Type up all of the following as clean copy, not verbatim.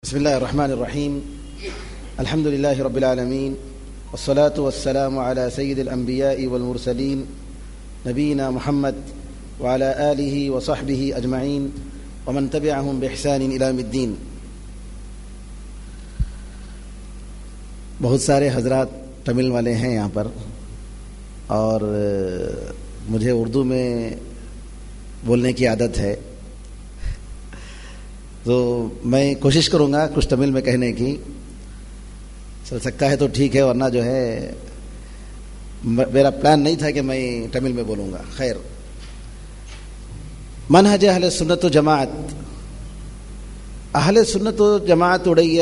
بسم الله الرحمن الرحيم الحمد لله رب العالمين والصلاة والسلام على سيد الأنبياء والمرسلين نبينا محمد وعلى آله وصحبه أجمعين ومن تبعهم بإحسان إلى يوم الدين. बहुत सारे हजरात तमिल वाले हैं यहाँ पर और मुझे उर्दू में बोलने की आदत है, तो मैं कोशिश करूँगा कुछ तमिल में कहने की. चल सकता है तो ठीक है, वरना जो है मेरा प्लान नहीं था कि मैं तमिल में बोलूँगा. खैर, मनहज अहले सुन्नत व जमाअत, अहले सुन्नत व जमाअत उடைய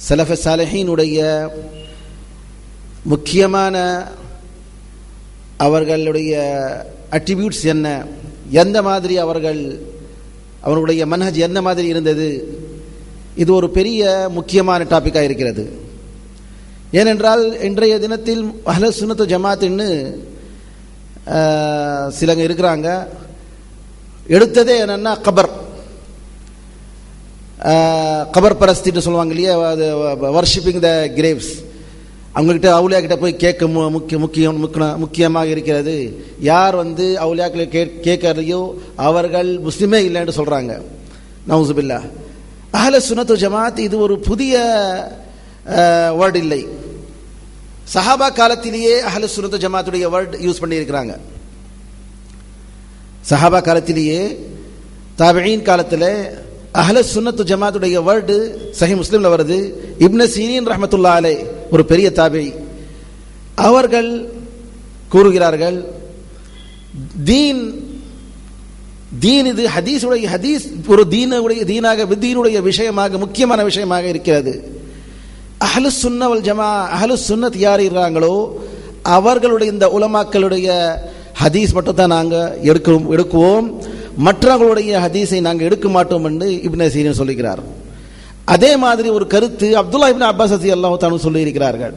சலஃப சாலிஹீன் உடைய முக்கியமான அவர்களுடைய அட்ரிபியூட்ஸ் என்ன, எந்த மாதிரி அவர்களுடைய மன்ஹஜ் என்ன மாதிரி இருந்தது, இது ஒரு பெரிய முக்கியமான டாபிக்காக இருக்கிறது. ஏனென்றால் இன்றைய தினத்தில் அஹ்லே சுன்னத் வல் ஜமாஅத்னு சிலங்க இருக்கிறாங்க. எடுத்ததே என்னன்னா கபர் பரஸ்தின்னு சொல்லுவாங்க இல்லையா, வர்ஷிப்பிங் த கிரேவ்ஸ். அவங்ககிட்ட அவுலியா கிட்ட போய் கேட்க முக்கியமாக இருக்கிறது. யார் அவுலியாக்களை கேட்கறையோ அவர்கள் முஸ்லிமே இல்லைன்னு சொல்றாங்க. நவுசுபில்லா. அஹ்லே சுன்னத் வல் ஜமாஅத் இது ஒரு புதிய வேர்டு இல்லை. சஹாபா காலத்திலேயே அஹ்லே சுன்னத் வல் ஜமாஅத்துடைய வேர்டு யூஸ் பண்ணி இருக்கிறாங்க. சஹாபா காலத்திலேயே, தாபிஈன் காலத்தில் அஹ்லே சுன்னத் வல் ஜமாஅத்துடைய வேர்டு சஹீஹ் முஸ்லிம்ல வருது. இப்னு சீரீன் ரஹ்மத்துல்லாஹி அலைஹி ஒரு பெரிய தாபிஈ, அவர்கள் கூறுகிறார்கள், தீன் இது ஹதீஸ் ஒரு தீனுடைய விஷயமாக, முக்கியமான விஷயமாக இருக்கிறது. அஹ்லு சுன்ன வல் ஜமாஅத், அஹ்லு சுன்னத் யார் இருக்கிறாங்களோ அவர்களுடைய இந்த உலமாக்களுடைய ஹதீஸ் மட்டும் தான் நாங்கள் எடுக்குவோம், மற்றவர்களுடைய ஹதீஸை நாங்கள் எடுக்க மாட்டோம் என்று இப்னு சீரீன் சொல்லுகிறார். அதே மாதிரி ஒரு கருத்து அப்துல்லா இப்னு அப்பாஸ் ரலியல்லாஹு தஆலா சொல்லி இருக்கிறார்கள்.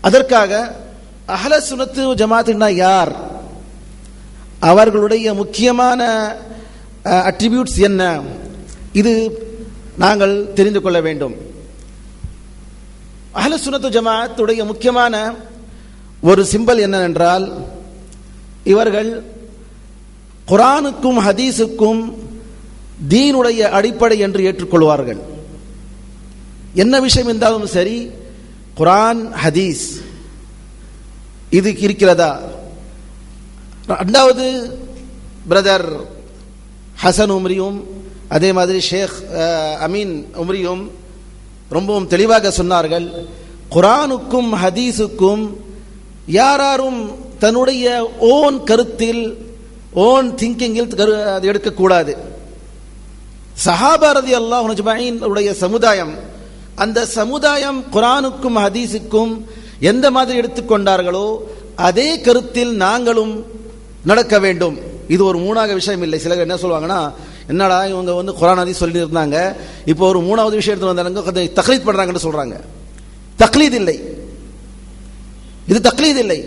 அதற்காக அஹ்லே சுன்னத் வல் ஜமாஅத்னா யார், அவர்களுடைய முக்கியமான அட்ரிபியூட்ஸ் என்ன, இது நாங்கள் தெரிந்து கொள்ள வேண்டும். அஹ்லே சுன்னத் வல் ஜமாஅத்துடைய முக்கியமான ஒரு சிம்பல் என்னவென்றால், இவர்கள் குர்ஆனுக்கும் ஹதீஸுக்கும் தீனுடைய அடிப்படை என்று ஏற்றுக்கொள்வார்கள். என்ன விஷயம் இருந்தாலும் சரி, குர்ஆன் ஹதீஸ் இது இருக்கிறதா. ரெண்டாவது, பிரதர் ஹசன் உம்ரியும் அதே மாதிரி ஷேக் அமீன் உம்ரியும் ரொம்பவும் தெளிவாக சொன்னார்கள், குர்ஆனுக்கும் ஹதீஸுக்கும் யாரும் தன்னுடைய ஓன் கருத்தில், ஓன் திங்கிங்கில் அது எடுக்கக்கூடாது. சஹாபா ரலியல்லாஹு அஜ்மஈன் உடைய சமுதாயம், அந்த சமுதாயம் குர்ஆனுக்கும் ஹதீஸுக்கும் எந்த மாதிரி எடுத்துக்கொண்டார்களோ அதே கருத்தில் நாங்களும் நடக்க வேண்டும். இது ஒரு மூணாக விஷயம் இல்லை. சிலர் என்ன சொல்லுவாங்கன்னா, என்னடா இவங்க குர்ஆன் ஹதீஸ் சொல்லி இருந்தாங்க, இப்போ ஒரு மூணாவது விஷயம் எடுத்து வந்தாங்க, தக்லீத் பண்றாங்கன்னு சொல்றாங்க. தக்லீத் இல்லை, இது தக்லீத் இல்லை.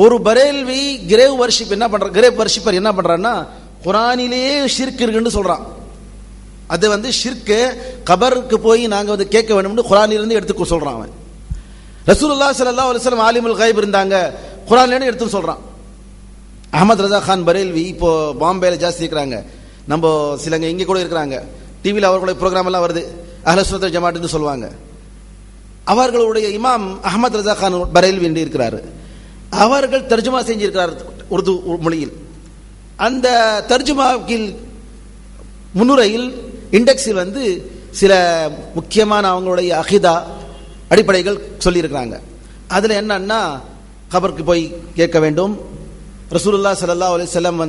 ஒரு பரேல்வி கிரேவ் வர்ஷிப்பர் என்ன பண்றான்னா, குர்ஆனிலேயே ஷிர்க் இருக்குன்னு சொல்றான். அது ஷிர்க், கபருக்கு போய் நாங்க கேட்க வேண்டும்னு குர்ஆனிலிருந்து எடுத்து சொல்றான் அவன். ரசூலுல்லாஹி ஸல்லல்லாஹு அலைஹி வஸல்லம் ஆலிமுல் கைப் இருந்தாங்க, குர்ஆனிலிருந்து எடுத்து சொல்றான். அஹமத் ரஸா கான் பரேல்வி இப்போ பாம்பேல ஜாஸ்தி இருக்கிறாங்க, நம்ம சிலங்க இங்கே கூட இருக்கிறாங்க, டிவியில் அவர்களுடைய ப்ரோக்ராம் எல்லாம் வருது, அஹ்லே சுன்னத் வல் ஜமாஅத்னு சொல்லுவாங்க. அவர்களுடைய இமாம் அஹமத் ரஸா கான் பரேல்வி என்று இருக்கிறார். அவர்கள் தர்ஜுமா செஞ்சிருக்கிறார் உருது மொழியில். அந்த தர்ஜுமாவில் முன்னுரையில் இண்டெக்ஸில் சில முக்கியமான அவங்களுடைய அகிதா அடிப்படைகள் சொல்லியிருக்கிறாங்க. அதில் என்னன்னா, கபருக்கு போய் கேட்க வேண்டும், ரசூலுல்லாஹி ஸல்லல்லாஹு அலைஹி வஸல்லம்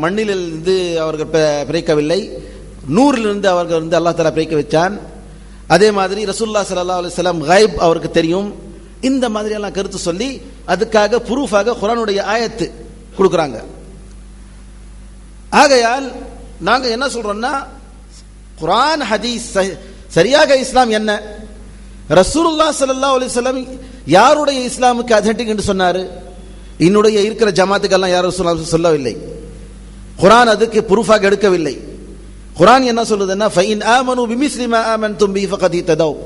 மண்ணிலிருந்து அவர்கள் பிறக்கவில்லை, நூறிலிருந்து அவர்கள் அல்லாஹ் தஆலா பிறக்க வச்சான். அதே மாதிரி ரசூலுல்லாஹி ஸல்லல்லாஹு அலைஹி வஸல்லம் கைப் அவருக்கு தெரியும். இந்த மாதிரி எல்லாம் கருத்து சொல்லி அதுக்காக ப்ரூஃபாக குர்ஆனுடைய ஆயத்து கொடுக்குறாங்க. ஆகையால் நாங்க என்ன சொல்றோம்னா, குர்ஆன் ஹதீஸ் சரியாக இஸ்லாம் என்ன, ரசூலுல்லாஹி ஸல்லல்லாஹு அலைஹி வஸல்லம் யாருடைய இஸ்லாமுக்கு அத்தன்டிக் என்று சொன்னாரு, என்னுடைய இருக்கிற ஜமாத்துக்கெல்லாம் யாரும் சொல்லவில்லை. குர்ஆன் அதுக்கு ப்ரூஃபாக எடுக்கவில்லை. குர்ஆன் என்ன சொல்லுதுன்னா ஃபைன் ஆமனு பிமிஸ்லி மா ஆமன்தும் பிஹி ஃபகத் இஹ்ததவ்.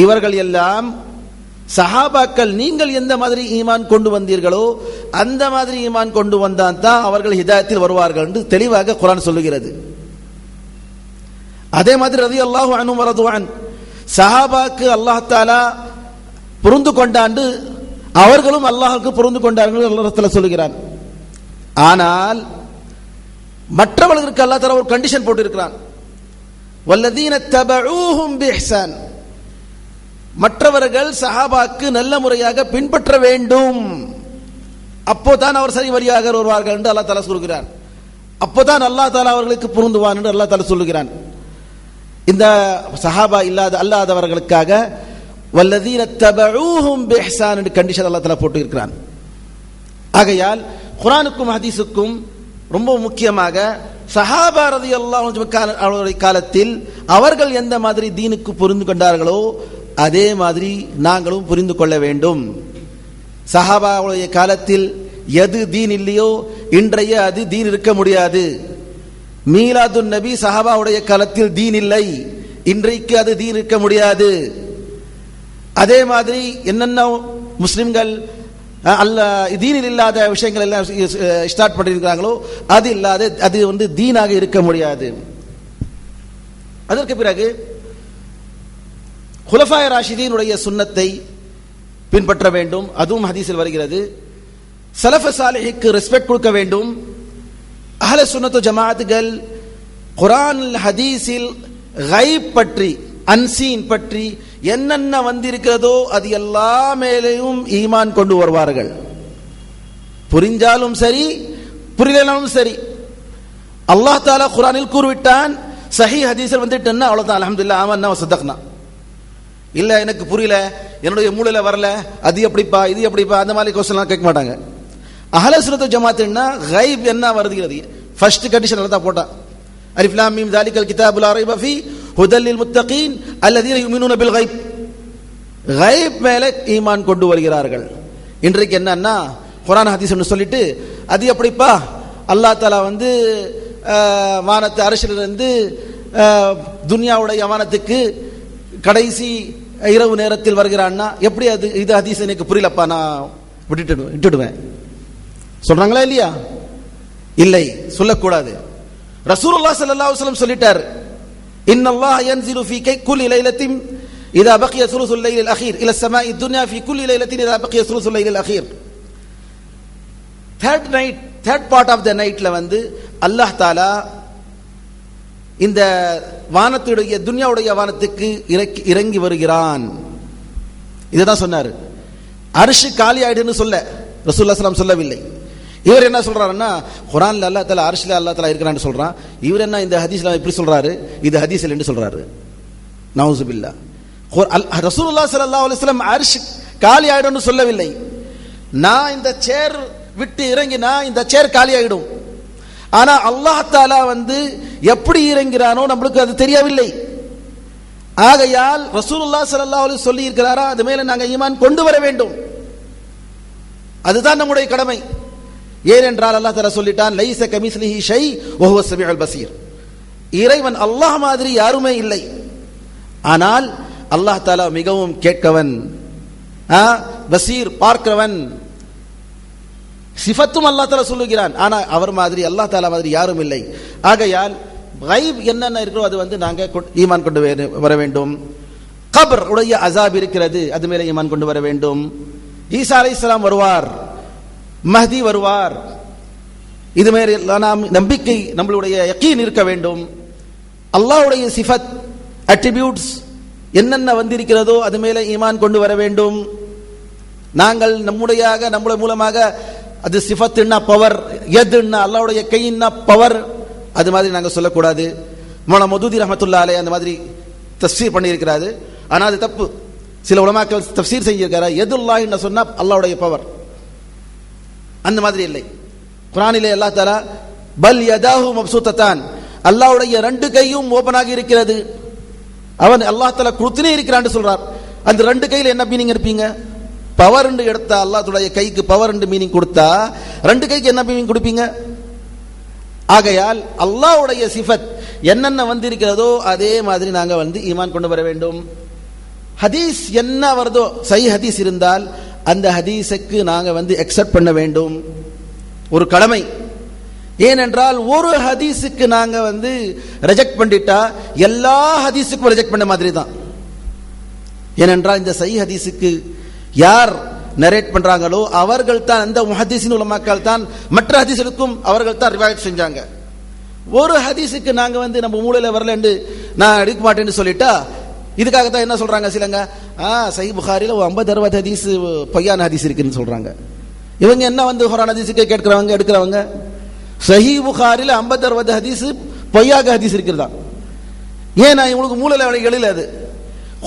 இவர்கள் எல்லாம் சஹாபாக்கள் நீங்கள் எந்த மாதிரி ஈமான் கொண்டு வந்தீர்களோ அந்த மாதிரி ஈமான் கொண்டு வந்தான் தான் அவர்கள் ஹிதாயத்தில் வருவார்கள் என்று தெளிவாக குர்ஆன் சொல்லுகிறது. அதே மாதிரி ரலியல்லாஹு அன்ஹும் வரதுவான் சஹாபாக்கு அல்லாஹ் தஆலா புரிந்து கொண்டாண்டு அவர்களும் அல்லாஹ்வுக்கு புரிந்து கொண்டார்கள் அல்லாஹ் சொல்லுகிறான். ஆனால் மற்றவர்களுக்கு அல்லாஹ் தஆலா ஒரு கண்டிஷன் போட்டு இருக்கிறான். வல்லதீன தபஊஹும் பிஹ்சான். மற்றவர்கள் சஹாபாக்கு நல்ல முறையாக பின்பற்ற வேண்டும், அப்போதான் அவர் சரி வழியாக வருவார்கள் என்று அல்லாஹ் தஆலா சொல்கிறான். அப்போதான் அல்லாஹ் தஆலா அவர்களுக்கு பொருந்துவான் என்று அல்லாஹ் தஆலா சொல்லுகிறான். இந்த சஹாபா அல்லாதவர்களுக்காக வல்லதீன தபஊஹும் பிஹ்சான் என்ற கண்டிஷன் அல்லாஹ் தஆலா போட்டு இருக்கிறான். ஆகையால் குர்ஆனுக்கும் ஹதீஸுக்கும் ரொம்ப முக்கியமாக சஹாபா ரலியல்லாஹு அன்ஹும் காலத்தில் அவர்கள் எந்த மாதிரி தீனுக்கு புரிந்து கொண்டார்களோ அதே மாதிரி நாங்களும் புரிந்து கொள்ள வேண்டும். சஹாபாவுடைய காலத்தில் எது தீன் இல்லையோ இன்றைய அது தீன் இருக்க முடியாது. மீலாதுன் நபி சஹாபாவுடைய காலத்தில் தீன் இல்லை, இன்றைக்கு அது தீன் இருக்க முடியாது. அதே மாதிரி என்னென்ன முஸ்லிம்கள் தீனில் இல்லாத விஷயங்கள் எல்லாம் ஸ்டார்ட் பண்ணியிருக்கிறாங்களோ அது இல்லாத அது தீனாக இருக்க முடியாது. அதற்கு பிறகு குலஃபாய ராஷிதீனுடைய சுன்னத்தை பின்பற்ற வேண்டும், அதுவும் ஹதீஸில் வருகிறது. சலஃப சாலிஹுக்கு ரெஸ்பெக்ட் கொடுக்க வேண்டும். அஹ்ல சுன்னத்து ஜமாஅத்துகள் குர்ஆன் ஹதீஸில் கைப் பற்றி அன்சீன் பற்றி என்னென்ன வந்திருக்கிறதோ அது எல்லா மேலேயும் ஈமான் கொண்டு வருவார்கள். புரிஞ்சாலும் சரி புரியலாலும் சரி. அல்லாஹ் தஆலா குர்ஆனில் கூறிவிட்டான், சஹீஹ் ஹதீஸில் வந்துட்டேன்னா அவ்வளவுதான், அல்ஹம்துலில்லாஹ் ஆமன்னா வ ஸதக்னா. இல்ல எனக்கு புரியல, என்னுடைய மூளையில வரல, அது எப்படிப்பா இது எப்படிப்பா அந்த மாதிரி क्वेश्चन கேட்க மாட்டாங்க. அஹ்ல சுன்னத் ஜமாஅத்னா கைப் என்ன வருகிறது ஃபர்ஸ்ட் கண்டிஷன் அல்லாஹ் போட்டான். அலிஃப் லாம் மீம் ذلிகல் கிதாபு லா ரைப ஃபீ ஹுதல் லில் முத்தகீன் அல்லதீன யுமினூன பில் கைப். கைப் மேல ஈமான் கொண்டு வருகிறார்கள். இன்றைக்கு என்னன்னா குர்ஆன் ஹதீஸ் சொல்லிட்டு அது எப்படிப்பா அல்லாஹ் தஆலா வானத்து அரசிலிருந்து துன்யாவுடைய வானத்துக்கு கடைசி இரவு நேரத்தில் வருகிறான்னா எப்படி அது இது ஹதீஸ் எனக்கு புரியலப்பா நான் விட்டுடுவேன் சொல்றாங்களா இல்லையா? இல்லை, சொல்லக்கூடாது. ரசூலுல்லாஹ் ஸல்லல்லாஹு அலைஹி வஸல்லம் சொல்லிட்டார், இன்னல்லாஹ யன்ஸிலு ஃபீ குல்லி லைலத்தின் இதா பகிய சுலுசுல் லைலில் அഖீர் இலா ஸமாஇ துன்யா ஃபீ குல்லி லைலத்தின் இதா பகிய சுலுசுல் லைலில் அഖீர். தேர்ட் பார்ட் ஆஃப் த நைட்ல அல்லாஹ் தஆலா இந்த வானத்துடைய துன்யாவுடைய வானத்துக்கு இறங்கி வருகிறான். இதுதான் சொன்னார். அர்ஷ் காலி ஆயிடுன்னு சொல்ல ரசூலுல்லாஹி ஸல்லல்லாஹு அலைஹி வஸல்லம் சொல்லவில்லை. இவர் என்ன சொல்றாருன்னா குர்ஆன்ல அல்லாஹ் தஆலா அர்ஷ்ல அல்லாஹ் தஆலா இருக்கிறான்னு சொல்றான். இவர் என்ன இந்த ஹதீஸ்ல இப்படி சொல்றாரு, இது ஹதீஸ் இல்லன்னு சொல்றாரு. நவுசு பில்லாஹ். ரசூலுல்லாஹி ஸல்லல்லாஹு அலைஹி வஸல்லம் அர்ஷ் காலி ஆயிடும்னு சொல்லவில்லை. நான் இந்த சேர் விட்டு இறங்கினா இந்த சேர் காலி ஆயிடும். ஆனா அல்லாஹ் தஆலா எப்படி இறங்கிறானோ நம்மளுக்கு அது தெரியவில்லை. ஆகையால் ரசூலுல்லாஹி ஸல்லல்லாஹு அலைஹி வஸல்லம் சொல்லி இருக்கிறாரா அது மேல நாங்க ஈமான் கொண்டு வர வேண்டும். அதுதான் நம்முடைய கடமை. ஏனென்றால் அல்லாஹ் தஆலா சொல்லிட்டான், லைஸ கமிஸ்லிஹி ஷை வ ஹுவ ஸமீஉல் பஸீர். இறைவன் அல்லாஹ் மாதிரி யாருமே இல்லை. ஆனால் அல்லாஹ் தஆலா மிகவும் கேட்கவன், பஸீர் பார்க்கிறவன். சிஃபத்தும் அல்லாஹ் தஆலா சொல்லுகிறான். ஆனா அவர் மாதிரி அல்லாஹ் தஆலா மாதிரி யாரும் இல்லை. ஆகையால் கைப் என்னென்ன இருக்கிறோ அது நாங்க ஈமான் கொண்டு வர வேண்டும். கபர் உடைய அஸாப் இருக்கிறது, அது மேல ஈமான் கொண்டு வர வேண்டும். ஈசா அலைஹிஸ்ஸலாம் வருவார், மஹ்தி வருவார். இது மேல நாம் நம்பிக்கை நம்மளுடைய யகீன் இருக்க வேண்டும். அல்லாஹ்வுடைய சிஃபத் அட்ரிபியூட்ஸ் என்னென்ன வந்திருக்கிறதோ அது மேல ஈமான் கொண்டு வர வேண்டும். நாங்கள் நம்முடைய மூலமாக அது சிஃபத்துன்னா பவர், யதுன்னா அல்லாஹ்வுடைய கையின்னா பவர், அது மாதிரி நாங்க சொல்லக்கூடாது. மௌலானா மௌதூதி ரஹ்மத்துல்லாஹி அலைஹி அந்த மாதிரி தஃப்சீர் பண்ணி இருக்கிறாரு. ஆனா அது தப்பு. சில உலமாக்கள் தஃப்சீர் செஞ்சிருக்காரு, யதுல்லாஹின்னு சொன்னா அல்லாஹ்வுடைய பவர், அந்த மாதிரி இல்லை. குர்ஆனிலே அல்லாஹ் தஆலா பல் யதாஹு மப்சூதத்தான், அல்லாஹ்வுடைய ரெண்டு கையும் ஓபனாக இருக்கிறது. அவன் அல்லாஹ் தஆலா கொடுத்துனே இருக்கிறான்னு சொல்றார். அந்த ரெண்டு கையில என்ன மீனிங் இருப்பீங்க? பவர் என்று எடுத்தா அல்லாஹ்வுடைய கைக்கு பவர் என்று மீனிங் கொடுத்தா ரெண்டு கைக்கு என்ன மீனிங் கொடுப்பீங்க? ஆகையால் அல்லாஹ்வுடைய சிஃபத் என்னென்ன வந்து இருக்கிறதோ அதே மாதிரி நாங்க வந்து ஈமான் கொண்டு வர வேண்டும். ஹதீஸ் என்ன வருதோ, சஹீஹ் ஹதீஸ் இருந்தால் அந்த ஹதீஸுக்கு நாங்க வந்து அக்செப்ட் பண்ண வேண்டும், ஒரு கடமை. ஏனென்றால் ஒரு ஹதீஸுக்கு நாங்க வந்து ரிஜெக்ட் பண்ணிட்டா எல்லா ஹதீஸுக்கும் ரிஜெக்ட் பண்ண மாதிரி தான். ஏனென்றால் இந்த சஹீஹ் ஹதீஸுக்கு யார் நரேட் பண்றாங்களோ அவர்கள் தான், அந்த முஹத்திஸின் உலமாக்கள் தான் மற்ற ஹதீஸுக்கும் அவர்கள் தான் ரிவாயத் செஞ்சாங்க. ஒரு ஹதீஸுக்கு நாங்க வந்து நம்ம மூளையில வரல என்று நான் எடுக்க மாட்டேன்னு சொல்லிட்டா, இதுக்காக தான் என்ன சொல்றாங்க சிலங்க, சஹீஹ் புகாரில 50-60 ஹதீஸ் பொய்யான ஹதீஸ் இருக்குன்னு சொல்றாங்க. இவங்க என்ன வந்து குர்ஆன் ஹதீஸுக்கு கேட்கிறவங்க எடுக்கிறவங்க, சஹீஹ் புகாரில 50-60 ஹதீஸ் பொய்யாக ஹதீஸ் இருக்கிறதா? ஏன்னா இவங்களுக்கு மூளையில எழில அது.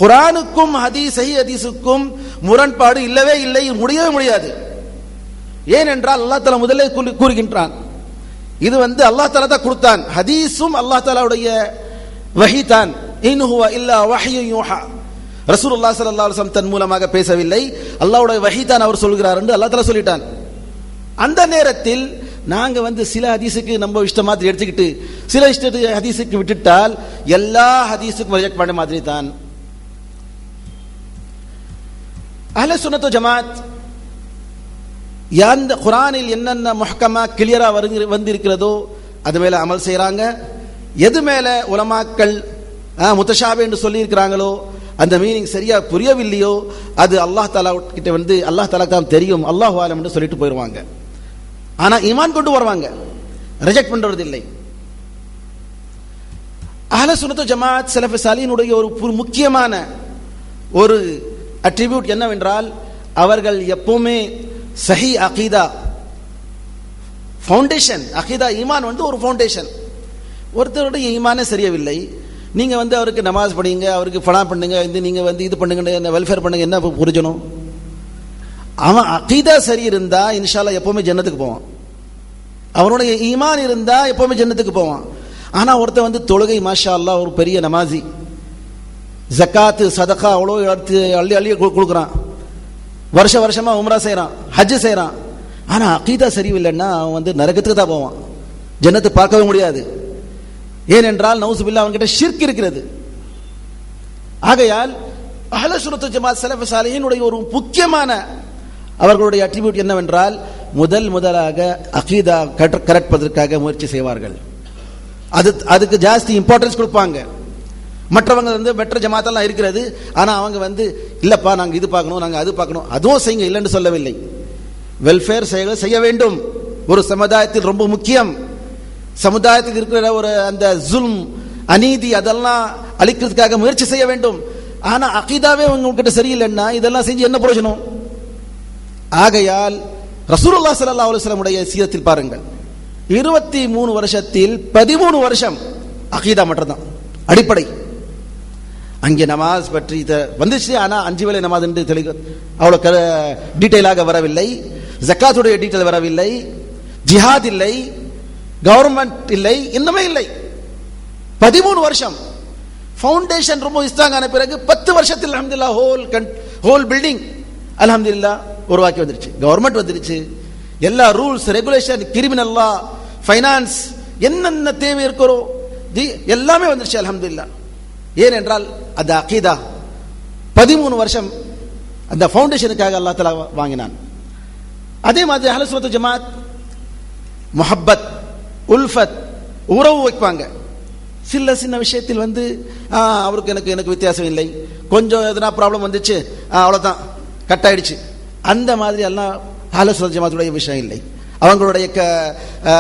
குர்ஆனுக்கும் சஹீஹ் ஹதீஸுக்கும் முரண்பாடு இல்லவே இல்லை, முடியவே முடியாது. ஏனென்றால் அல்லாஹ் தஆலா முதல்ல கூறுகின்றான், இது வந்து அல்லாஹ் தஆலா தான் கொடுத்தான். ஹதீஸும் அல்லாஹ் தஆலாவுடைய வஹி தான். இன் ஹுவ இல்லா வஹ்யு யூஹா. ரசூலுல்லாஹ் ஸல்லல்லாஹு அலைஹி வஸல்லம் தன் மூலமாக பேசவில்லை, அல்லாஹ்வுடைய வஹி தான் அவர் சொல்கிறார் என்று அல்லாஹ் தஆலா சொல்லிட்டான். அந்த நேரத்தில் நாங்க வந்து சில ஹதீஸுக்கு நம்ம இஷ்ட மாதிரி எடுத்துக்கிட்டு சில இஷ்ட ஹதீஸுக்கு விட்டுட்டால் எல்லா ஹதீஸுக்கும் ரிஜெக்ட் பண்ண மாதிரி தான். அஹ்லே சுன்னத் வல் ஜமாத் அந்த குர்ஆனில் என்னென்ன முஹ்கமா கிளியரா வந்திருக்கிறதோ அது மேல அமல் செய்யறாங்க. எது மேல உலமாக்கள் முத்தஷாபி என்று சொல்லி இருக்கிறாங்களோ, அந்த மீனிங் சரியா புரியவில்லையோ, அது அல்லாஹ் தஆலா கிட்ட வந்து அல்லாஹ் தஆலா தான் தெரியும், அல்லாஹு ஆலம் என்று சொல்லிட்டு போயிடுவாங்க. ஆனா ஈமான் கொண்டு வருவாங்க, ரிஜெக்ட் பண்றது இல்லை. அஹ்லே சுன்னத் வல் ஜமாத் ஸலஃப் ஸாலிஹினுடைய ஒரு முக்கியமான ஒரு அட்ரிபியூட் என்னவென்றால், அவர்கள் எப்பவுமே சஹி அகீதா ஃபவுண்டேஷன், அகீதா ஈமான் வந்து ஒரு ஃபவுண்டேஷன். ஒருத்தருடைய ஈமானே சரியவில்லை, நீங்க வந்து அவருக்கு நமாஸ் படிங்க, அவருக்கு ஃபலா பண்ணுங்க, நீங்க வந்து இது பண்ணுங்க, வெல்ஃபேர் பண்ணுங்க, என்ன புரிஞ்சணும்? அவன் அகீதா சரி இருந்தா இன்ஷா அல்லாஹ் எப்பவுமே ஜன்னத்துக்கு போவான். அவனுடைய ஈமான் இருந்தா எப்பவுமே ஜன்னத்துக்கு போவான். ஆனா ஒருத்தன் வந்து தொழுகை மாஷா அல்லாஹ் ஒரு பெரிய நமாசி, ஜக்காத்து சதகா அவ்வளோ எடுத்து அள்ளி அள்ளி கொடுக்குறான், வருஷமா உம்ரா செய்யறான், ஹஜ் செய்யறான், ஆனா அகீதா சரியில்லைன்னா அவன் வந்து நரகத்துக்கு தான் போவான், ஜன்னத்தை பார்க்கவே முடியாது. ஏனென்றால் நவுசுபில்லா அவன்கிட்ட ஷிர்க் இருக்கிறது. ஆகையால் அஹ்லே சுன்னத் வல் ஜமாத் ஸலஃப் ஸாலிஹினுடைய ஒரு முக்கியமான அவர்களுடைய அட்ரிபியூட் என்னவென்றால், முதலாக அகீதா கரெக்ட்பதற்காக முயற்சி செய்வார்கள். அதுக்கு ஜாஸ்தி இம்பார்ட்டன்ஸ் கொடுப்பாங்க. மற்றவங்க வந்து பெற்ற ஜமாத்தெல்லாம் இருக்கிறது, ஆனா அவங்க வந்து இல்லப்பா நாங்க இது பார்க்கணும், நாங்க அது பார்க்கணும், அதுவும் செய்யுங்க இல்லைன்னு சொல்லவில்லை. வெல்ஃபேர் செய்ய வேண்டும், ஒரு சமுதாயத்தில் ரொம்ப முக்கியம். சமுதாயத்துக்கு இருக்கிற ஒரு அந்த ஜுல்ம் அநீதி அதெல்லாம் அழிக்கிறதுக்காக முயற்சி செய்ய வேண்டும். ஆனா அகீதாவே உங்ககிட்ட சரியில்லைன்னா இதெல்லாம் செஞ்சு என்ன பிரயோஜனம்? ஆகையால் ரசூலுல்லாஹ் ஸல்லல்லாஹு அலைஹி வஸல்லம் உடைய சீரத்தில் பாருங்கள், 23 வருஷத்தில் 13 வருஷம் அகீதா மட்டும்தான் அடிப்படை. அங்கே நமாஸ் பற்றி வந்துச்சு, ஆனா 5 வேளை நமாஸ் என்று அவ்வளவு டீட்டெயிலாக வரவில்லை, ஜக்காத்துடைய டீட்டெயில் வரவில்லை, ஜிஹாத் இல்லை, கவர்மெண்ட் இல்லை, இன்னுமே இல்லை. 13 வருஷம் ஃபவுண்டேஷன் ரொம்ப ஸ்ட்ராங்கான பிறகு 10 வருஷத்தில் அல்ஹம்துலில்லாஹ் ஹோல் பில்டிங் அல்ஹம்துலில்லாஹ் உருவாக்கி வந்துருச்சு, கவர்மெண்ட் வந்துருச்சு, எல்லா ரூல்ஸ் ரெகுலேஷன், கிரிமினல் லா, ஃபைனான்ஸ், என்னென்ன தேவை இருக்கிறோ எல்லாமே வந்துருச்சு அல்ஹம்துலில்லாஹ். ஏனென்றால் அந்த அகீதா 13 வருஷம் அந்த ஃபவுண்டேஷனுக்காக அல்லாஹ் தஆலா வாங்கினான். அதே மாதிரி அஹ்லே சுன்னத் வல் ஜமாத் முஹப்பத், உல்ஃபத், உறவு வைப்பாங்க. சின்ன விஷயத்தில் வந்து அவருக்கு எனக்கு வித்தியாசம் இல்லை, கொஞ்சம் எதனா ப்ராப்ளம் வந்துச்சு அவ்வளவுதான் கட் ஆயிடுச்சு, அந்த மாதிரி எல்லாம் அஹ்லே சுன்னத் ஜமாத்துடைய விஷயம் இல்லை, அவங்களுடைய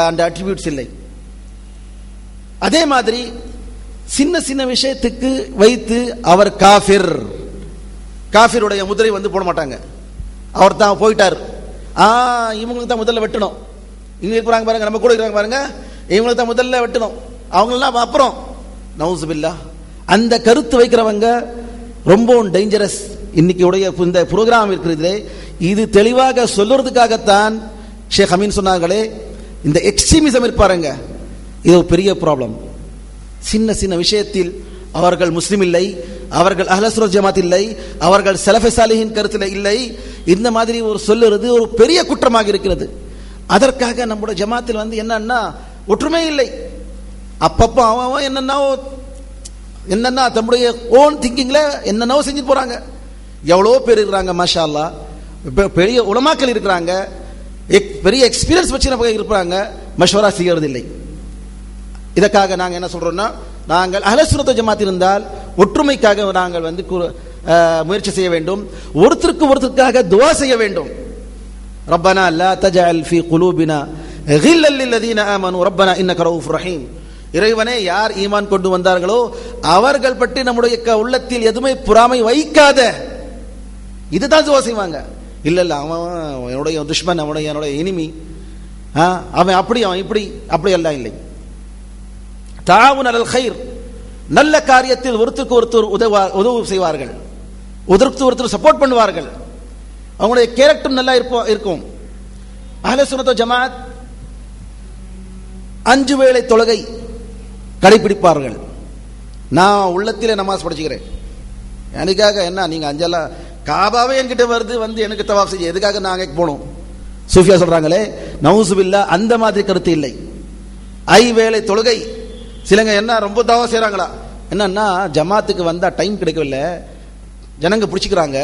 அந்த அட்ரிபியூட்ஸ் இல்லை. அதே மாதிரி சின்ன விஷயத்துக்கு வைத்து அவர் காஃபிருடைய முதிரை வந்து போட மாட்டாங்க. அவர் தான் போயிட்டார், இவங்களுக்கு தான் முதல்ல வெட்டணும், இங்க இருக்கிறாங்க பாருங்க, நம்ம கூட இருக்கிறாங்க பாருங்க, இவங்களுக்கு தான் முதல்ல வெட்டணும், அவங்களெல்லாம் அப்புறம். நவுசுபில்லாஹ், அந்த கருத்து வைக்கிறவங்க ரொம்ப டேஞ்சரஸ். இன்னைக்கு உடைய இந்த ப்ரோக்ராம் இருக்கிறது, இது தெளிவாக சொல்றதுக்காகத்தான் ஷேக் அமீன் சொன்னார்களே, இந்த எக்ஸ்ட்ரீமிசம் இருப்பாருங்க, இது ஒரு பெரிய ப்ராப்ளம். சின்ன விஷயத்தில் அவர்கள் முஸ்லிம் இல்லை, அவர்கள் அஹ்லே சுன்னத் ஜமாத் இல்லை, அவர்கள் ஸலஃபே ஸாலிஹின் கருத்தில் இல்லை, இந்த மாதிரி ஒரு சொல்லுறது ஒரு பெரிய குற்றமாக இருக்கிறது. அதற்காக நம்முடைய ஜமாத்தில் வந்து என்னன்னா ஒற்றுமை இல்லை. அப்பப்போ அவன் என்னன்னா தம்முடைய ஓன் திங்கிங்ல என்னென்னவோ செஞ்சுட்டு போறாங்க. எவ்வளோ பேர் இருக்கிறாங்க மாஷா அல்லாஹ், பெரிய உலமாக்கள் இருக்கிறாங்க, பெரிய எக்ஸ்பீரியன்ஸ் வச்சு இருப்பாங்க, மஷ்வரா செய்யறது இல்லை. இதற்காக நாங்கள் என்ன சொல்றோம்னா, நாங்கள் அஹ்லுஸ் சுன்னத் வல் ஜமாத் இருந்தால் ஒற்றுமைக்காக நாங்கள் வந்து முயற்சி செய்ய வேண்டும், ஒருத்தருக்காக துஆ செய்ய வேண்டும். ரப்பனா லா தஜஅல் ஃபீ குலூபினா கில்லல் லில்லதீன ஆமனூ ரப்பனா இன்னக ரഊஃபுர் ரஹீம். இறைவனே, யார் ஈமான் கொண்டு வந்தார்களோ அவர்கள் பற்றி நம்முடைய உள்ளத்தில் எதுவுமே பொறாமை வைக்காத. இதுதான் துஆ செய்வாங்க. இல்ல அவன் என்னுடைய துஷ்மன், என்னுடைய எனிமி, அவன் அப்படி அவன் இப்படி, அப்படி எல்லாம் இல்லை. தாவுன் அலல் கைர், நல்ல காரியத்தில் ஒருத்தருக்கு ஒருத்தர் உதவு செய்வார்கள், ஒருத்தருக்கு ஒருத்தர் சப்போர்ட் பண்ணுவார்கள், அவங்களுடைய கேரக்டர் நல்லா இருக்கும். அஹ்லுஸ் சுன்னத் வல் ஜமாத் 5 வேளை தொழுகை கடைபிடிப்பார்கள். நான் உள்ளத்திலே நமாஸ் படிச்சுக்கிறேன், எனக்காக என்ன நீங்க அஞ்செல்லாம் காபாவே என்கிட்ட வந்து எனக்கு தவாஃப் செய்ய எதுக்காக நாங்க போகணும்? சூஃபியா சொல்றாங்களே, நவுசு பில்லாஹ், அந்த மாதிரி கருத்து இல்லை. 5 வேளை தொழுகை. சிலங்க என்ன ரொம்ப தவா செய்யறாங்களா, என்னன்னா ஜமாத்துக்கு வந்தா டைம் கிடைக்கவில்லை, ஜனங்க பிடிச்சிக்கிறாங்க,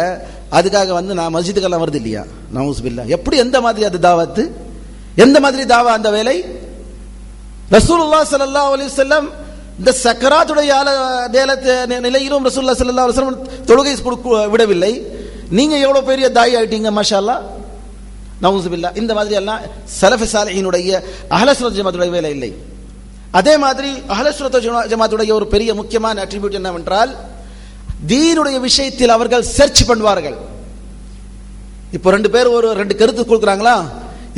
அதுக்காக வந்து நான் மஸ்ஜிதுக்கெல்லாம் வருது இல்லையா? நவுசு பில்லாஹ். எப்படி எந்த மாதிரி அது தாவத்து, எந்த மாதிரி தாவா அந்த வேலை? ரசூலுல்லாஹ் ஸல்லல்லாஹு அலைஹி வஸல்லம் இந்த சக்கராத்துடைய நிலையிலும் ரசூலுல்லாஹ் ஸல்லல்லாஹு அலைஹி வஸல்லம் தொழுகை விடவில்லை. நீங்க எவ்வளவு பெரிய தாய் ஆயிட்டீங்க மாஷா அல்லாஹ். நவுசு பில்லாஹ். இந்த மாதிரி எல்லாம் ஸலஃப் ஸாலிஹீனுடைய அஹ்லுஸ் சுன்னத் ஜமாத்துடைய வேலை இல்லை. அதே மாதிரி அஹ்லுஸ் சுன்னத் ஜமாத்துடைய ஒரு பெரிய முக்கியமான அட்ரிபியூட் என்னவென்றால், தீனுடைய விஷயத்தில் அவர்கள் சர்ச் பண்ணுவார்கள். இப்போ 2 பேர் ஒரு 2 கருத்து கொடுக்குறாங்களா,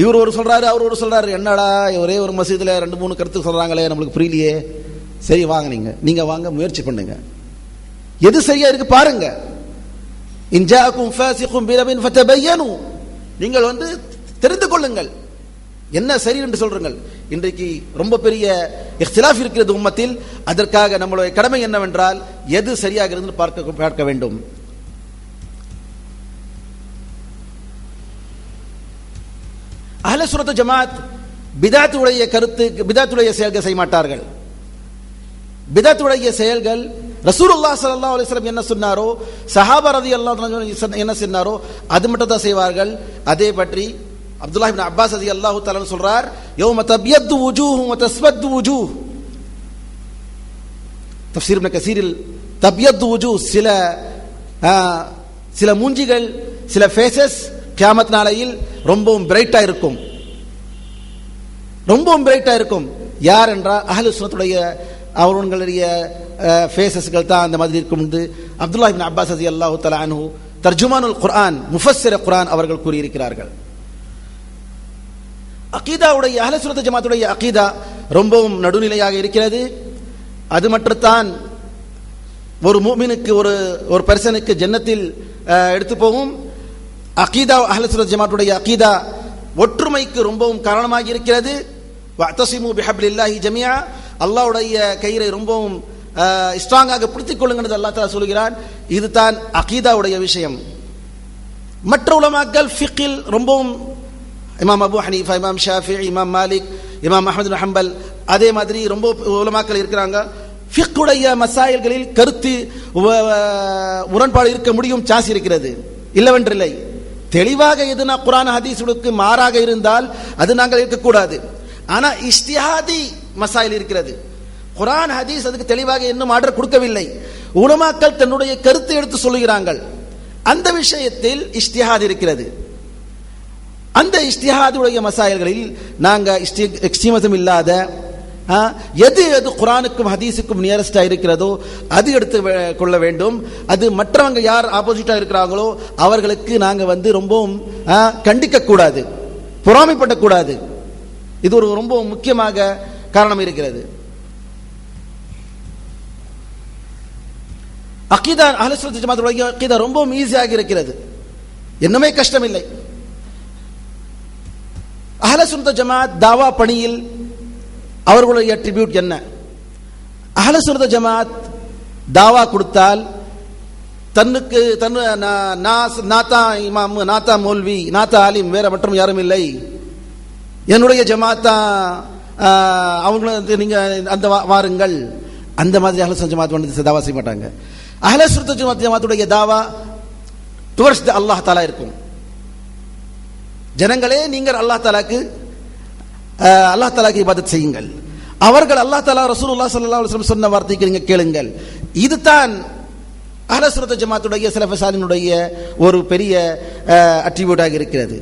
இவர் ஒரு சொல்றாரு, அவர் ஒரு சொல்றாரு, என்னடா ஒரே ஒரு மசீதுல 2-3 கருத்து சொல்றாங்களே, நம்மளுக்கு புரியலையே. சரி வாங்க, நீங்க வாங்க, முயற்சி பண்ணுங்க, எது சரியா இருக்கு பாருங்க. இன் ஜாஅக்கும் ஃபாஸிகுன் பினபின் ஃபதபையனு, நீங்கள் வந்து தெரிந்து கொள்ளுங்கள் என்ன சரி என்று சொல்றீர்கள். இன்றைக்கு ரொம்ப பெரிய இக்திலாஃப் இருக்கிறது உம்மத்தில். அதற்காக நம்மளுடைய கடமை என்னவென்றால், எது சரியாக இருந்து பார்க்க வேண்டும். அஹ்லுஸ் சுன்னத் வல் ஜமாத் பிதாத்துடைய கருத்து, பிதாத்துடைய செயல்கள் செய்ய மாட்டார்கள். பிதாத்துடைய செயல்கள் ரசூலுல்லாஹ் ஸல்லல்லாஹு அலைஹி வஸல்லம் என்ன சொன்னாரோ, சஹாபா ரலியல்லாஹு அன்ஹும் என்ன சொன்னாரோ அது மட்டும் தான் செய்வார்கள். அதே பற்றி அப்துல்லாஹ் இப்னு அப்பாஸ் ரலியல்லாஹு தஆலா சொல்றார், யௌம தபியத்து வுஜூஹும் வ தஸ்வது வுஜூஹ். தஃப்சீர் இப்னு கஸீரில் தபியத்து வுஜூஹ், சில மூஞ்சிகள், சில ஃபேஸஸ் கியாமத் நாளையில் ரொம்பவும் பிரைட்டா இருக்கும், ரொம்பவும் பிரைட்டா இருக்கும். யார் என்றால் அஹ்லுஸ் சுன்னத்துடைய அவர்களுடைய ஃபேஸஸ்கள் தான் அந்த மாதிரி இருக்கும் என்று அப்துல்லாஹ் இப்னு அப்பாஸ் ரலியல்லாஹு தஆலா அன்ஹு தர்ஜுமானுல் குர்ஆன், முஃபஸ்ஸிர் குர்ஆன் அவர்கள் கூறியிருக்கிறார்கள். அகீதாவுடைய அஹ்லுஸ் சுன்னத் ஜமாத்துடைய அகீதா ரொம்பவும் நடுநிலையாக இருக்கிறது. அது மட்டும்தான் ஒரு முஃமினுக்கு, ஒரு பர்சனுக்கு ஜன்னத்தில் எடுத்து போகும். அகீதா அஹ்லுஸ் சுன்னத் ஜமாத்துடைய அகீதா ஒற்றுமைக்கு ரொம்பவும் காரணமாக இருக்கிறது. வஅதஸிமு பிஹப்லில்லாஹி ஜமீஆ, அல்லாஹ்வுடைய கயிறை ரொம்பவும் ஸ்ட்ராங்காக பிடித்துக் கொள்ளுங்கள் அல்லாஹ் தஆலா சொல்கிறான். இதுதான் அகீதாவுடைய விஷயம். மற்ற உலமாக்கள் ஃபிக்ஹில் ரொம்பவும், இமாம் அபு ஹனீஃபா, இமாம் ஷாஃபிஈ, இமாம் மாலிக், இமாம் அஹ்மத் பின் ஹம்பல், அதே மாதிரி ரொம்ப உலமாக்கள் இருக்கிறாங்க. ஃபிக்ஹுடைய மசாயில்களில் கருத்து முரண்பாடு இருக்க முடியும், சான்ஸ் இருக்கிறது, இல்லவென்றில்லை. தெளிவாக எதுனா குர்ஆன் ஹதீஸுக்கு மாறாக இருந்தால் அது நாங்கள் இருக்கக்கூடாது. ஆனா இஜ்திஹாதி மசாயில் இருக்கிறது, குர்ஆன் ஹதீஸ் அதுக்கு தெளிவாக இன்னும் ஆர்டர் கொடுக்கவில்லை. உலமாக்கள் தன்னுடைய கருத்தை எடுத்து சொல்லுகிறார்கள், அந்த விஷயத்தில் இஜ்திஹாத் இருக்கிறது. அந்த இஜ்திஹாதுடைய மசாயில்களில் நாங்க எக்ஸ்ட்ரீமிசம் இல்லாத எது குர்ஆனுக்கும் ஹதீஸுக்கும் நியரஸ்டா இருக்கிறதோ அது எடுத்து கொள்ள வேண்டும். அது மற்றவங்க யார் ஆப்போசிட்டா இருக்கிறாங்களோ அவர்களுக்கு நாங்க வந்து ரொம்பவும் கண்டிக்க கூடாது, பொறாமைப்படக்கூடாது. இது ஒரு ரொம்ப முக்கியமாக காரணம் இருக்கிறது. அகீதா அஹ்லுஸ் சுன்னத் ஜமாத்துடைய அகீதா ரொம்பவும் ஈஸியாக இருக்கிறது, என்னமே கஷ்டம் இல்லை. அஹ்லுஸ் சுன்னத் ஜமாத் தாவா பணியில் அவர்களுடைய அட்ரிபியூட் என்ன? அஹ்லுஸ் சுன்னத் ஜமாத் தாவா கொடுத்தால் தன்னுக்கு நாத்தா இமாம், நாத்தா மௌல்வி, நாத்தா ஆலிம், வேற மற்றும் யாரும் இல்லை, என்னுடைய ஜமாத்தா அவங்கள நீங்க அந்த வாருங்கள், அந்த மாதிரி அஹ்லு சுன்னத் ஜமாத் வந்து தாவா செய்ய மாட்டாங்க. அஹ்லு சுன்னத் ஜமாத்துடைய தாவா டுவர்ட்ஸ் அல்லாஹ் தஆலா இருக்கும். ஜனங்களே நீங்கள் அல்லாஹ் தஆலாக்கு இபாதத் செய்யுங்கள், அவர்கள் அல்லாஹ் தஆலா ரசூலுல்லாஹ் ஸல்லல்லாஹு அலைஹி வஸல்லம் சொன்ன வார்த்தைக்கு நீங்க கேளுங்கள். இதுதான் அஹ்லு சுன்னத் ஜமாத்துடைய ஸலஃபு ஸாலிஹுடைய ஒரு பெரிய அட்ரிபியூட்டாக இருக்கிறது.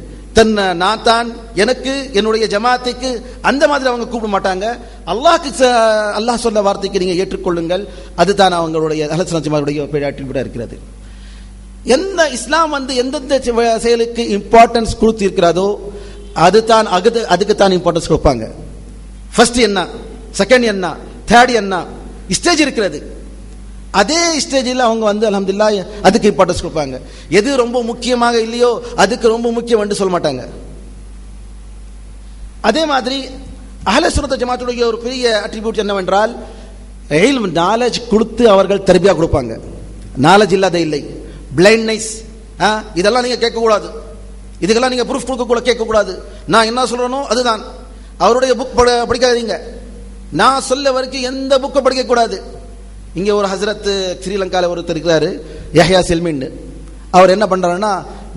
நான் தான் எனக்கு என்னுடைய ஜமாத்துக்கு அந்த மாதிரி அவங்க கூப்பிட மாட்டாங்க. அல்லாஹ் சொல்ல வார்த்தைக்கு நீங்க ஏற்றுக்கொள்ளுங்கள், அதுதான் அவங்களுடைய அஹ்லு சுன்னத் ஜமாத்துடைய பெரிய அட்ரிபியூட்டா இருக்கிறது. என்ன இஸ்லாம் வந்து எந்தெந்த செயலுக்கு இம்பார்ட்டன்ஸ் கொடுத்திருக்கிறதோ அதுதான் அதுக்குத்தான் இம்பார்ட்டன்ஸ் கொடுப்பாங்க. ஃபர்ஸ்ட் என்ன, செகண்ட் என்ன, தேர்ட் என்ன ஸ்டேஜ் இருக்கிறது. அதே ஸ்டேஜில் அவங்க வந்து அல்ஹம்துலில்லாஹ் அதுக்கு இம்பார்ட்டன்ஸ் கொடுப்பாங்க. எது ரொம்ப முக்கியமாக இல்லையோ அதுக்கு ரொம்ப முக்கியம் என்று சொல்ல மாட்டாங்க. அதே மாதிரி அஹ்லு சுன்னத் ஜமாத்துடைய ஒரு பெரிய அட்ரிபியூட் என்னவென்றால் இல்ம் நாலேஜ் கொடுத்து அவர்கள் தர்பியா கொடுப்பாங்க. நாலேஜ் இல்லாத இல்லை, பிளைண்ட்னஸ், இதெல்லாம் நீங்க கேட்கக்கூடாது, இதுக்கெல்லாம் நீங்க ப்ரூஃப் கொடுக்க கேட்கக்கூடாது. நான் என்ன சொல்றேனோ அதுதான். அவருடைய புக் படிக்காதீங்க, நான் சொல்ல வரைக்கும் எந்த புக்கை படிக்கக்கூடாது. இங்கே ஒரு ஹசரத் ஸ்ரீலங்காவில் ஒருத்தர் இருக்கிறாரு, யஹ்யா செல்மின்னு. அவர் என்ன பண்றாருன்னா,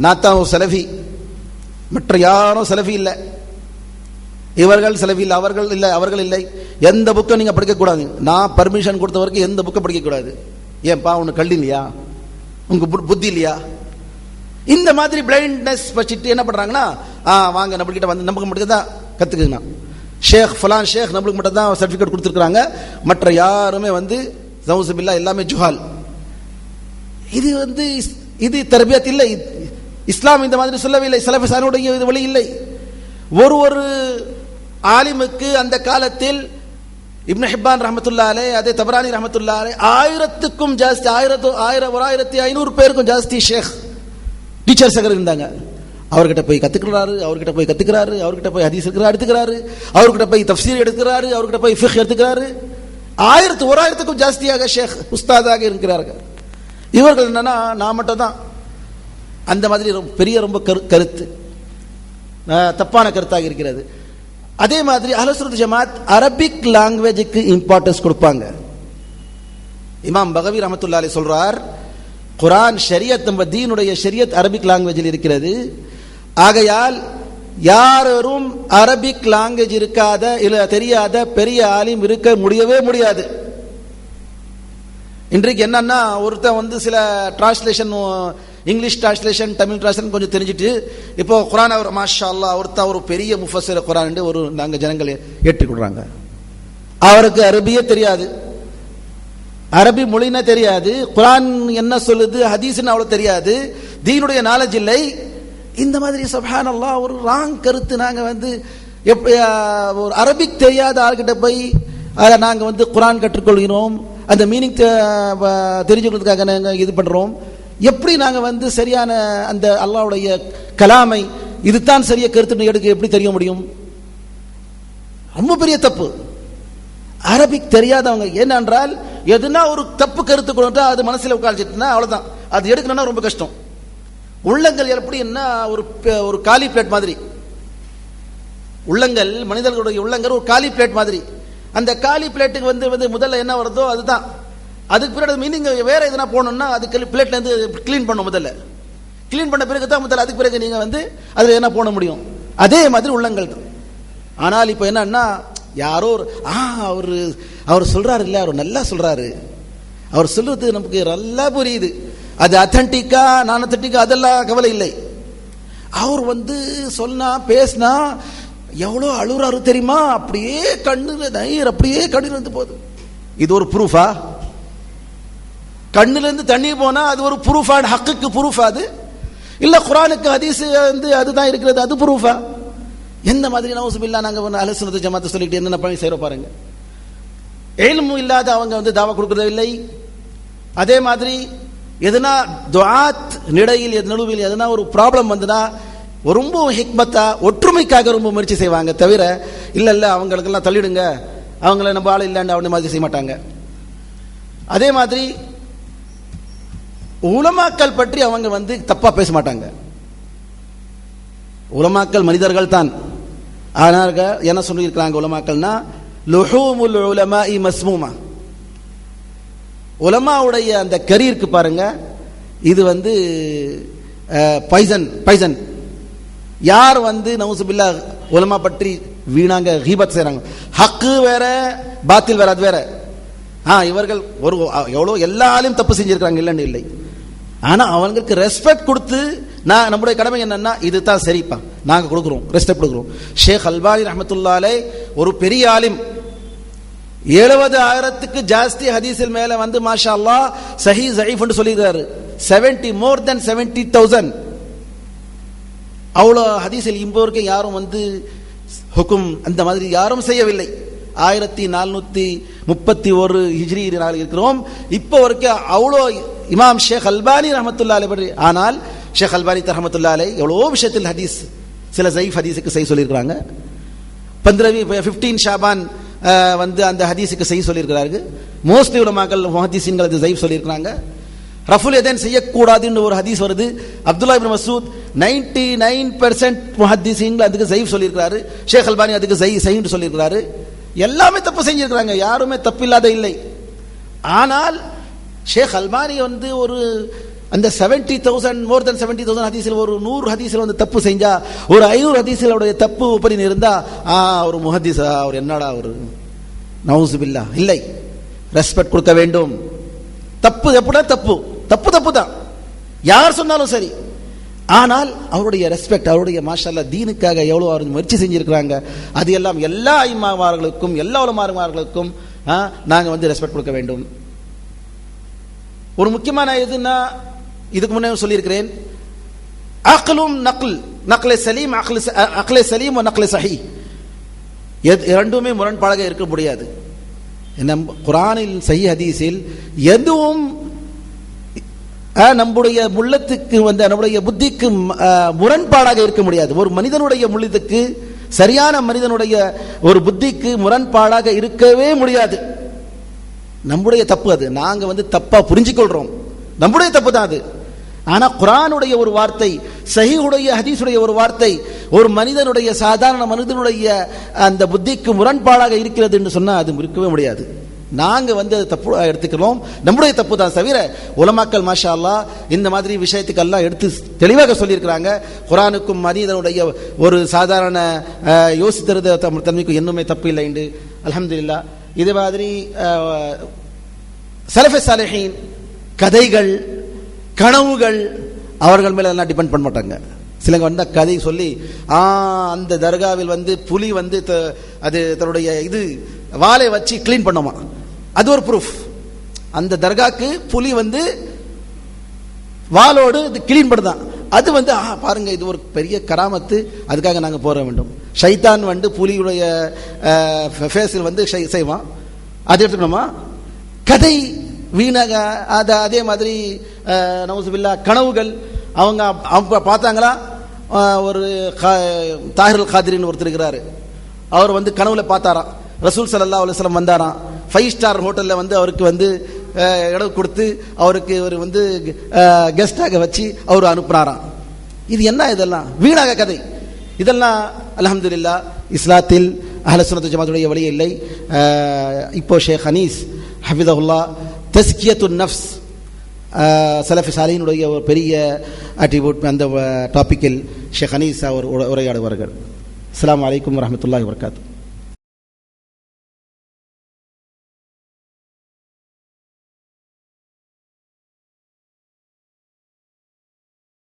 நான் தான் ஒரு சலஃபி, மற்ற யாரும் சலஃபி இல்லை, இவர்கள் சலஃபி இல்லை, அவர்கள் இல்லை, எந்த புக்கை நீங்க படிக்கக்கூடாது, நான் பர்மிஷன் கொடுத்த வரைக்கும் எந்த புக்கை படிக்கக்கூடாது. ஏன்பா உனக்கு கல்வி இல்லையா, உங்க புத்தி இல்லையா? இந்த மாதிரி பிளைண்ட்னஸ் வச்சுட்டு என்ன பண்றாங்கன்னா, வாங்க நம்மகிட்ட வந்து நமக்கு மட்டும் தான் கத்துக்குங்க, ஷேக் ஃபலான் ஷேக் நம்மளுக்கு மட்டும் தான் சர்டிஃபிகேட் கொடுத்துருக்காங்க, மற்ற யாருமே வந்து நவுசுபில்லா எல்லாமே ஜுஹால். இது வந்து இது தர்பியத் இல்லை. இஸ்லாம் இந்த மாதிரி சொல்லவில்லை, ஸலஃபு ஸாலிஹுடைய இது வழி இல்லை. ஒரு ஆலிமுக்கு அந்த காலத்தில் இப்னு ஹிப்பான் ரஹ்மத்துல்லாஹி அலைஹி, அதே தபரானி ரஹ்மத்துல்லாஹி அலைஹி, 1000க்கும் ஜாஸ்தி 1500 பேருக்கும் ஜாஸ்தி ஷேக் டீச்சர்ஸ் இருந்தாங்க. அவர்கிட்ட போய் கத்துக்கிறாரு, அவர்கிட்ட போய் ஹதீஸ் எடுத்துக்கிறாரு, அவர்கிட்ட போய் தஃப்சீர் எடுத்துக்கிறாரு, அவர்கிட்ட போய் ஃபிக்ஹ் எடுத்துக்கிறாரு. 1000க்கும் ஜாஸ்தியாக ஷேக் உஸ்தாதாக இருக்கிறார்கள். இவர்கள் என்னன்னா நான் மட்டும் தான், அந்த மாதிரி பெரிய ரொம்ப கருத்து தப்பான கருத்தாக இருக்கிறது. அதே மாதிரி அஹ்லு சுன்னத் ஜமாத் அரபிக் லாங்குவேஜுக்கு இம்பார்ட்டன்ஸ் கொடுப்பாங்க. இமாம் பகவி ரஹ்மத்துல்லாஹி அலைஹி சொல்றார், குர்ஆன் ஷரியத், நம்ம தீனுடைய ஷரியத் அரபிக் லாங்குவேஜில் இருக்கிறது. ஆகையால் யாரும் அரபிக் லாங்குவேஜ் இருக்காத இல்ல தெரியாத பெரிய ஆலிம் இருக்க முடியவே முடியாது. இன்றைக்கு என்னன்னா, ஒருத்தன் வந்து சில translation, English translation, Tamil translation கொஞ்சம் தெரிஞ்சுட்டு இப்போ குர்ஆன் அவர் மாஷா அல்லாஹ் ஒருத்தர் ஒரு பெரிய முஃபஸ்ஸிர் குர்ஆன் ஒரு நாங்கள் ஜனங்கள் ஏற்றுக்கொள்றாங்க. அவருக்கு அரபியே தெரியாது, அரபி மொழினா தெரியாது, குர்ஆன் என்ன சொல்லுது ஹதீஸ்னு அவ்வளவு தெரியாது, தீனுடைய நாலேஜ் இல்லை. இந்த மாதிரி சுப்ஹானல்லாஹ் ஒரு ராங் கருத்து. நாங்க வந்து ஒரு அரபிக் தெரியாத ஆள்கிட்ட போய் நாங்க வந்து குர்ஆன் கற்றுக்கொள்கிறோம், அந்த மீனிங் தெரிஞ்சுக்கிறதுக்காக நாங்க இது பண்றோம். எப்படி நாங்க வந்து சரியான அந்த அல்லாஹ்வுடைய கலாமை இதுதான் சரிய கருத்து எடுக்க எப்படி தெரிய முடியும்? ரொம்ப பெரிய தப்பு. அரபிக் தெரியாதவங்க என்னென்றால் எதுனா ஒரு தப்பு கருத்து கொண்டு அது மனசில் உட்காந்துட்டுனா அவ்வளவுதான், அது எடுக்கணும்னா ரொம்ப கஷ்டம். உள்ளங்கள் எப்படின்னா ஒரு காலி பிளேட் மாதிரி, உள்ளங்கள் மனிதர்களுடைய உள்ளங்கள் ஒரு காலி பிளேட் மாதிரி. அந்த காலி பிளேட்டுக்கு வந்து முதல்ல என்ன வருதோ அதுதான், அதுக்கு பிறகு மீனிங் வேற எதுனா போகணும்னா அதுக்கு பிளேட்ல இருந்து கிளீன் பண்ணும், முதல்ல கிளீன் பண்ண பிறகு தான் முதல்ல அதுக்கு பிறகு நீங்க வந்து அதுல என்ன போட முடியும். அதே மாதிரி உள்ளங்கள். ஆனால் இப்ப என்னன்னா, யாரோ அவர் சொல்றாரு இல்ல, அவர் நல்லா சொல்றாரு, அவர் சொல்றது நமக்கு நல்லா புரியுது, அது அத்தன்டிக்கா நான் அத்தன்டிக்கா அதெல்லாம் கவலை இல்லை. அவர் வந்து சொன்னா பேசினா எவ்வளோ அழுறாரு தெரியுமா, அப்படியே கண்ணுல நைர் அப்படியே கண்ணுல இருந்து போகுது. இது ஒரு ப்ரூஃபா? கண்ணுல இருந்து தண்ணீர் போனா அது ஒரு ப்ரூஃபா? ஹக்குக்கு ப்ரூஃபா அது? இல்ல குர்ஆனுக்கு ஹதீஸ் வந்து அதுதான் இருக்கிறது, அது ப்ரூஃபா? எந்த மாதிரி நவுசுபில்லா நாங்க அஹ்லு சுன்னத் ஜமாத் சொல்லிட்டு என்னென்ன பண்ணி செய்யற பாருங்க. இல்மு இல்லாத அவங்க வந்து தாவா கொடுக்கறது இல்லை. அதே மாதிரி எதுனா துஆத் நிடையில் நடுவில் எதுனா ஒரு ப்ராப்ளம் வந்துனா ரொம்ப ஹிக்மத்தா ஒற்றுமைக்காக ரொம்ப முயற்சி செய்வாங்க தவிர இல்ல அவங்களுக்கெல்லாம் தள்ளிடுங்க, அவங்கள நம்ம ஆள் இல்லைன்னு அவன மாதிரி செய்ய மாட்டாங்க. அதே மாதிரி உலமாக்கள் பற்றி அவங்க வந்து தப்பா பேச மாட்டாங்க. உலமாக்கள் மனிதர்கள் தான், ஆனால் என்ன சொல்லியிருக்கிறாங்க உலமாக்கள்னா, லுஹூமுல் உலமாஇ மஸ்மூமா, உலமாவுடைய அந்த கறி இருக்கு பாருங்க, இது பைசன். யார் நவுசுபில்லா உலமா பற்றி வீணாங்க கீபத் செய்றாங்க, ஹக்கு வேற பாத்தில் வேற, அது வேற. இவர்கள் ஒரு எவ்வளோ எல்லா ஆளையும் தப்பு செஞ்சிருக்காங்க, இல்லைன்னு இல்லை. ஆனா அவங்களுக்கு ரெஸ்பெக்ட் கொடுத்து, நம்முடைய கடமை என்னன்னா, இதுதான் சரிப்பா, நாங்க கொடுக்குறோம், ரெஸ்பெக்ட் கொடுக்குறோம். ஷேக் அல்பானி ரஹ்மத்துல்லாஹி அலைஹி ஒரு பெரிய ஆலிம், 70,000க்கு ஜாஸ்தி ஹதீஸில் மேல மாஷா அல்லாஹ் சஹீஹ் ஸஈஃப் என்று சொல்லியிருக்காரு. 70 more than 70,000 அவ்வளோ ஹதீஸில் இப்போ வரைக்கும் யாரும் ஹுக்கும் அந்த மாதிரி யாரும் செய்யவில்லை. 1431 ஹிஜ்ரி இருக்கிறோம், இப்போ வரைக்கும் அவ்வளோ இமாம் ஷேக் அல்பானி ரஹ்மத்துல்லாஹி அலைஹி பற்றி. ஆனால் ஷேக் அல்பானி ரஹ்மத்துல்லாஹி அலைஹி எவ்வளோ விஷயத்தில் ஹதீஸ், சில ஸஈஃப் ஹதீஸுக்கு சஹீஹ் சொல்லியிருக்கிறாங்க. 15 ஷாபான் அந்த ஹதீஸுக்கு சஹீஹ் சொல்லியிருக்கிறார்கள். மோஸ்ட்லி உலமாக்கள் முஹத்திஸீன்கள் அது ஸஈஃப் சொல்லியிருக்கிறாங்க. ரஃபுல் யதைன் செய்யக்கூடாதுன்னு ஒரு ஹதீஸ் வருது. அப்துல்லா இப்னு மஸ்ஊத் 99% முஹத்திஸீன்கள் அதுக்கு ஸஈஃப் சொல்லியிருக்கிறாரு. ஷேக் அல்பானி அதுக்கு சஹீஹ் சொல்லியிருக்கிறாரு. எல்லாமே தப்பு செஞ்சிருக்கிறாங்க, யாருமே தப்பில்லாத இல்லை. ஆனால் ஷேக் அல்பானி ஒரு அந்த 70,000 more than 70,000 ஹதீஸில் ஒரு 100 ஹதீஸில் தப்பு செஞ்சா, ஒரு 500 ஹதீஸில் அவருடைய தப்பு ஒப்படி இருந்தா, ஒரு முஹத்திஸா, அவர் என்னடா ஒரு நவுசுபில்லா, இல்லை. ரெஸ்பெக்ட் கொடுக்க வேண்டும். தப்பு எப்படா தப்பு தான், யார் சொன்னாலும் சரி. ஆனால் அவருடைய ரெஸ்பெக்ட், அவருடைய மாஷா அல்லாஹ் தீனுக்காக எவ்வளவு அவர் முயற்சி செஞ்சிருக்கிறாங்க, அது எல்லாம் எல்லா இமாமார்களுக்கும் எல்லா உலமார்களுக்கும் நாங்க ரெஸ்பெக்ட் கொடுக்க வேண்டும். ஒரு முக்கியமான எதுன்னா, இதுக்கு முன்னே சொல்லியிருக்கிறேன், அக்லும் நக்லே சலீம், அக்லே சலீம் நக்லே சஹீஹ், இரண்டுமே முரண்பாடாக இருக்க முடியாது. குர்ஆனில் சஹீஹ் ஹதீஸில் எதுவும் நம்முடைய முள்ளத்துக்கு நம்முடைய புத்திக்கு முரண்பாடாக இருக்க முடியாது. ஒரு மனிதனுடைய முள்ளத்துக்கு, சரியான மனிதனுடைய ஒரு புத்திக்கு முரண்பாடாக இருக்கவே முடியாது. நம்முடைய தப்பு அது, நாங்க தப்பா புரிஞ்சுக்கொள்றோம், நம்முடைய தப்பு தான் அது. ஆனா குர்ஆனுடைய ஒரு வார்த்தை, சஹீஹுடைய ஹதீஸுடைய ஒரு வார்த்தை ஒரு மனிதனுடைய, சாதாரண மனிதனுடைய அந்த புத்திக்கு முரண்பாடாக இருக்கிறது என்று சொன்னா அது இருக்கவே முடியாது. நாங்க அது தப்பு எடுத்துக்கிறோம், நம்முடைய தப்பு தான் தவிர உலமாக்கள் மாஷா அல்லாஹ் இந்த மாதிரி விஷயத்துக்கெல்லாம் எடுத்து தெளிவாக சொல்லியிருக்கிறாங்க. குர்ஆனுக்கும் மனிதனுடைய ஒரு சாதாரண யோசித்தது தன்மைக்கும் இன்னுமே தப்பு இல்லை என்று அல்ஹம்துலில்லாஹ். இது மாதிரி ஸலஃபே ஸாலிஹீன் கதைகள், கனவுகள், அவர்கள் மேல எல்லாம் டிபெண்ட் பண்ண மாட்டாங்க. சிலங்க கதை சொல்லி, அந்த தர்காவில் புலி அது தன்னுடைய வாளை வச்சு கிளீன் பண்ணுமா, அது ஒரு ப்ரூஃப். அந்த தர்காக்கு புலி வாளோடு கிளீன் பண்ணுதான், அது பாருங்க இது ஒரு பெரிய கராமத்து, அதுக்காக நாங்க போற வேண்டும். ஷைத்தான் புலியுடைய ஃபேஸில் செய்வான், அது எடுத்துக்கணுமா? கதை வீணாக, அதே மாதிரி நவுசுபில்லா கனவுகள். அவங்க பார்த்தாங்களா, ஒரு தாஹிருல் காதிரின்னு ஒருத்தர் இருக்கிறாரு, அவர் கனவுல பார்த்தாராம் ரசூல் ஸல்லல்லாஹு அலைஹி வஸல்லம் வந்தாராம். 5 ஸ்டார் ஹோட்டல்ல அவருக்கு இடம் கொடுத்து அவருக்கு ஒரு கெஸ்டாக வச்சு அவர் அனுப்புனாராம். இது என்ன, இதெல்லாம் வீணாக கதை. இதெல்லாம் அல்ஹம்துலில்லாஹ் இஸ்லாத்தில் அஹ்லு சுன்னத் ஜமாத்துடைய வழி இல்லை. இப்போ ஷேக் அனீஸ் ஹஃபிதஹுல்லாஹ் தஸ்கியத்துன் நஃப்ஸ், ஸலஃபி ஸாலிஹீனுடைய ஒரு பெரிய அட்ரிபியூட், அந்த டாபிக்கில் ஷேக் அனீஸ் அவர் உரையாடுவார்கள். அஸ்ஸலாமு அலைக்கும் வரஹ்மத்துல்லாஹி வபரகாத்துஹு.